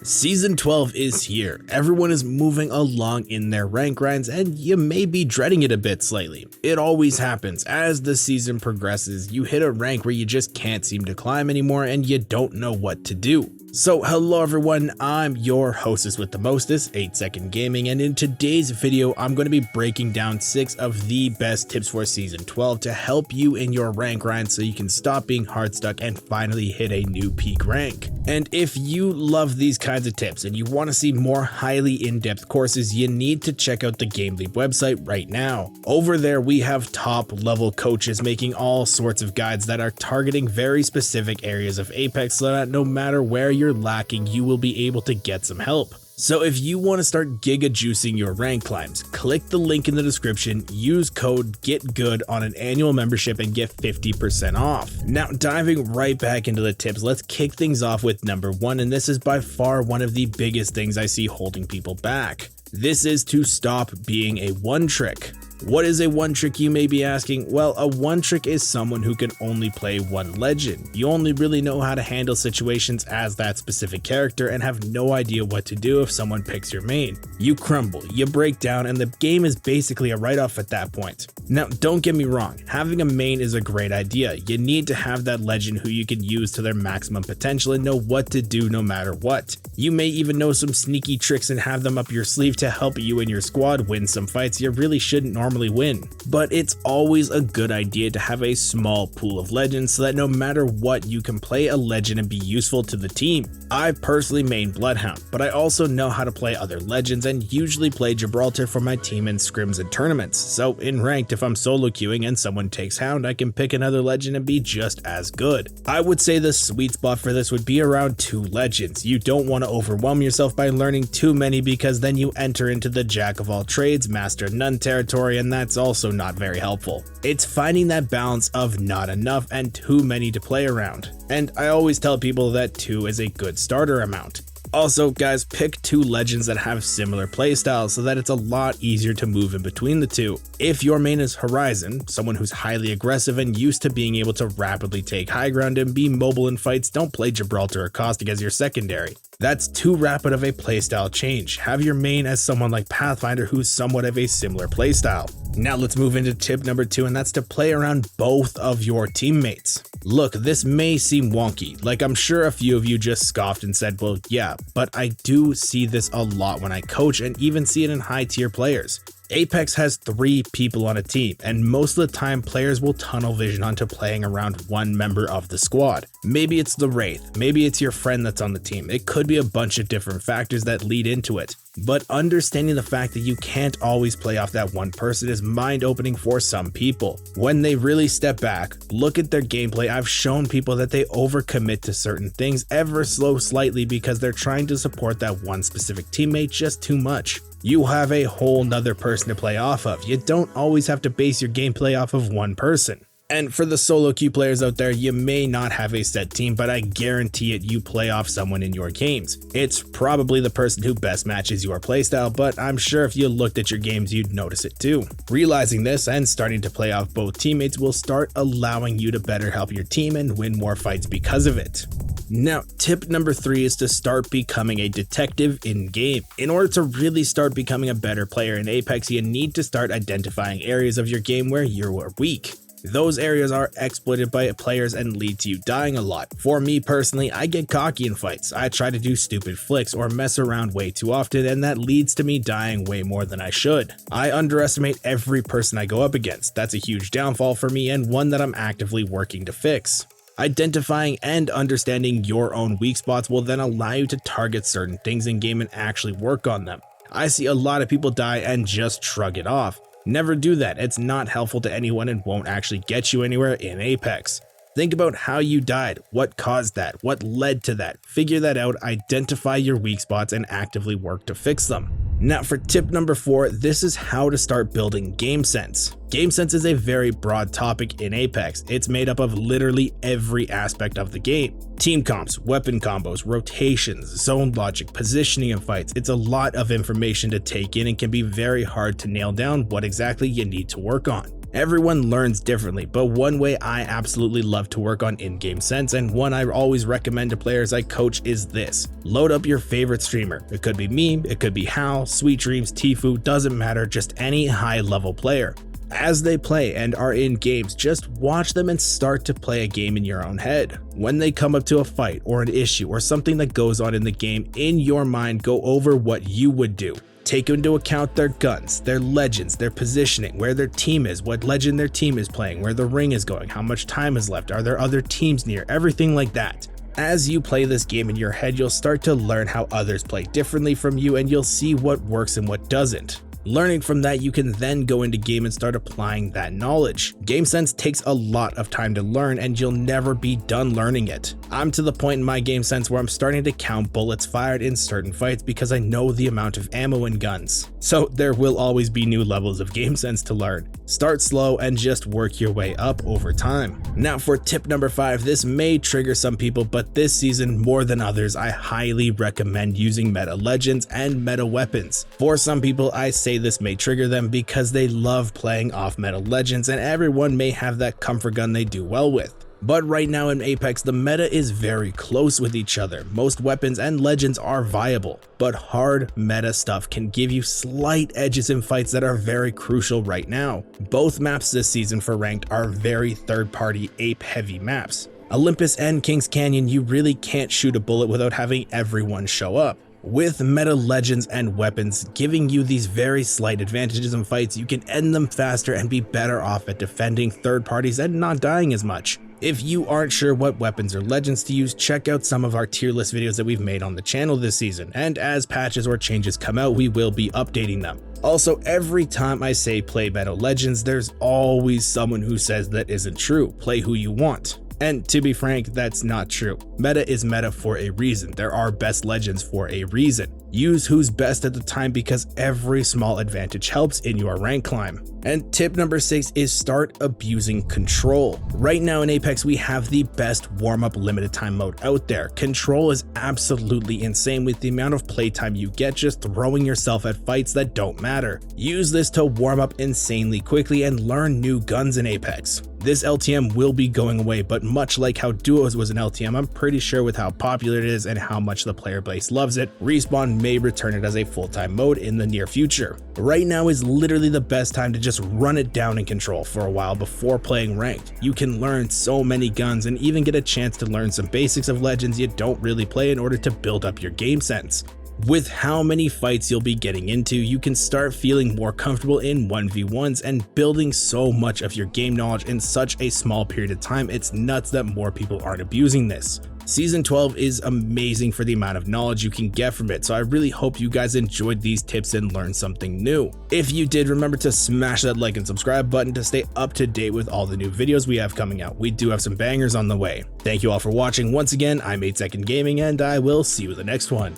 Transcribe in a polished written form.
Season 12 is here. Everyone is moving along in their rank grinds, and you may be dreading it a bit slightly. It always happens. As the season progresses, you hit a rank where you just can't seem to climb anymore and you don't know what to do. So hello everyone, I'm your hostess with the mostest, 8 Second Gaming, and in today's video I'm going to be breaking down 6 of the best tips for Season 12 to help you in your rank grind so you can stop being hard stuck and finally hit a new peak rank. And if you love these kinds of tips and you want to see more highly in-depth courses, you need to check out the GameLeap website right now. Over there we have top level coaches making all sorts of guides that are targeting very specific areas of Apex so that no matter where you're lacking, you will be able to get some help. So if you want to start giga juicing your rank climbs, click the link in the description, use code GETGOOD on an annual membership and get 50% off. Now diving right back into the tips, let's kick things off with number 1, and this is by far one of the biggest things I see holding people back. This is to stop being a one trick. What is a one trick, you may be asking? Well, a one trick is someone who can only play one legend. You only really know how to handle situations as that specific character and have no idea what to do if someone picks your main. You crumble, you break down, and the game is basically a write-off at that point. Now, don't get me wrong, having a main is a great idea. You need to have that legend who you can use to their maximum potential and know what to do no matter what. You may even know some sneaky tricks and have them up your sleeve to help you and your squad win some fights you really shouldn't normally win. But it's always a good idea to have a small pool of legends so that no matter what, you can play a legend and be useful to the team. I personally main Bloodhound, but I also know how to play other legends and usually play Gibraltar for my team in scrims and tournaments. So in ranked, if I'm solo queuing and someone takes Hound, I can pick another legend and be just as good. I would say the sweet spot for this would be around 2 legends. You don't want to overwhelm yourself by learning too many because then you enter into the jack of all trades, master of none territory, and that's also not very helpful. It's finding that balance of not enough and too many to play around. And I always tell people that 2 is a good starter amount. Also, guys, pick 2 legends that have similar playstyles so that it's a lot easier to move in between the 2. If your main is Horizon, someone who's highly aggressive and used to being able to rapidly take high ground and be mobile in fights, don't play Gibraltar or Caustic as your secondary. That's too rapid of a playstyle change. Have your main as someone like Pathfinder who's somewhat of a similar playstyle. Now let's move into tip number 2, and that's to play around both of your teammates. Look, this may seem wonky, like I'm sure a few of you just scoffed and said, well, yeah, but I do see this a lot when I coach and even see it in high tier players. Apex has 3 people on a team, and most of the time players will tunnel vision onto playing around one member of the squad. Maybe it's the Wraith, maybe it's your friend that's on the team. It could be a bunch of different factors that lead into it. But understanding the fact that you can't always play off that one person is mind-opening for some people. When they really step back, look at their gameplay, I've shown people that they overcommit to certain things ever so slightly because they're trying to support that one specific teammate just too much. You have a whole nother person to play off of. You don't always have to base your gameplay off of one person. And for the solo queue players out there, you may not have a set team, but I guarantee it you play off someone in your games. It's probably the person who best matches your playstyle, but I'm sure if you looked at your games, you'd notice it too. Realizing this and starting to play off both teammates will start allowing you to better help your team and win more fights because of it. Now, tip number 3 is to start becoming a detective in-game. In order to really start becoming a better player in Apex, you need to start identifying areas of your game where you're weak. Those areas are exploited by players and lead to you dying a lot. For me personally, I get cocky in fights. I try to do stupid flicks or mess around way too often, and that leads to me dying way more than I should. I underestimate every person I go up against. That's a huge downfall for me and one that I'm actively working to fix. Identifying and understanding your own weak spots will then allow you to target certain things in game and actually work on them. I see a lot of people die and just shrug it off. Never do that. It's not helpful to anyone and won't actually get you anywhere in Apex. Think about how you died, what caused that, what led to that. Figure that out, identify your weak spots, and actively work to fix them. Now for tip number 4, this is how to start building game sense. Game sense is a very broad topic in Apex. It's made up of literally every aspect of the game. Team comps, weapon combos, rotations, zone logic, positioning in fights. It's a lot of information to take in and can be very hard to nail down what exactly you need to work on. Everyone learns differently, but one way I absolutely love to work on in-game sense, and one I always recommend to players I coach, is this. Load up your favorite streamer. It could be me, it could be Hal, Sweet Dreams, Tfue, doesn't matter, just any high-level player. As they play and are in games, just watch them and start to play a game in your own head. When they come up to a fight or an issue or something that goes on in the game, in your mind go over what you would do. Take into account their guns, their legends, their positioning, where their team is, what legend their team is playing, where the ring is going, how much time is left, are there other teams near, everything like that. As you play this game in your head, you'll start to learn how others play differently from you, and you'll see what works and what doesn't. Learning from that, you can then go into game and start applying that knowledge. Game sense takes a lot of time to learn, and you'll never be done learning it. I'm to the point in my game sense where I'm starting to count bullets fired in certain fights because I know the amount of ammo in guns. So there will always be new levels of game sense to learn. Start slow and just work your way up over time. Now for tip number 5, this may trigger some people, but this season more than others, I highly recommend using meta legends and meta weapons. For some people, I say this may trigger them because they love playing off meta legends, and everyone may have that comfort gun they do well with. But right now in Apex, the meta is very close with each other. Most weapons and legends are viable, but hard meta stuff can give you slight edges in fights that are very crucial right now. Both maps this season for ranked are very third-party ape heavy maps. Olympus and Kings Canyon, you really can't shoot a bullet without having everyone show up. With meta legends and weapons giving you these very slight advantages in fights, you can end them faster and be better off at defending third parties and not dying as much. If you aren't sure what weapons or legends to use, check out some of our tier list videos that we've made on the channel this season, and as patches or changes come out, we will be updating them. Also, every time I say play meta legends, there's always someone who says that isn't true. Play who you want. And to be frank, that's not true. Meta is meta for a reason. There are best legends for a reason. Use who's best at the time because every small advantage helps in your rank climb. And tip number 6 is start abusing control. Right now in Apex, we have the best warm-up limited time mode out there. Control is absolutely insane with the amount of playtime you get just throwing yourself at fights that don't matter. Use this to warm up insanely quickly and learn new guns in Apex. This LTM will be going away, but much like how Duos was an LTM, I'm pretty sure with how popular it is and how much the player base loves it, Respawn may return it as a full-time mode in the near future. Right now is literally the best time to just run it down in Control for a while before playing ranked. You can learn so many guns and even get a chance to learn some basics of legends you don't really play in order to build up your game sense. With how many fights you'll be getting into, you can start feeling more comfortable in 1v1s and building so much of your game knowledge in such a small period of time. It's nuts that more people aren't abusing this. Season 12 is amazing for the amount of knowledge you can get from it, so I really hope you guys enjoyed these tips and learned something new. If you did, remember to smash that like and subscribe button to stay up to date with all the new videos we have coming out. We do have some bangers on the way. Thank you all for watching. Once again, I'm 8 Second Gaming, and I will see you in the next one.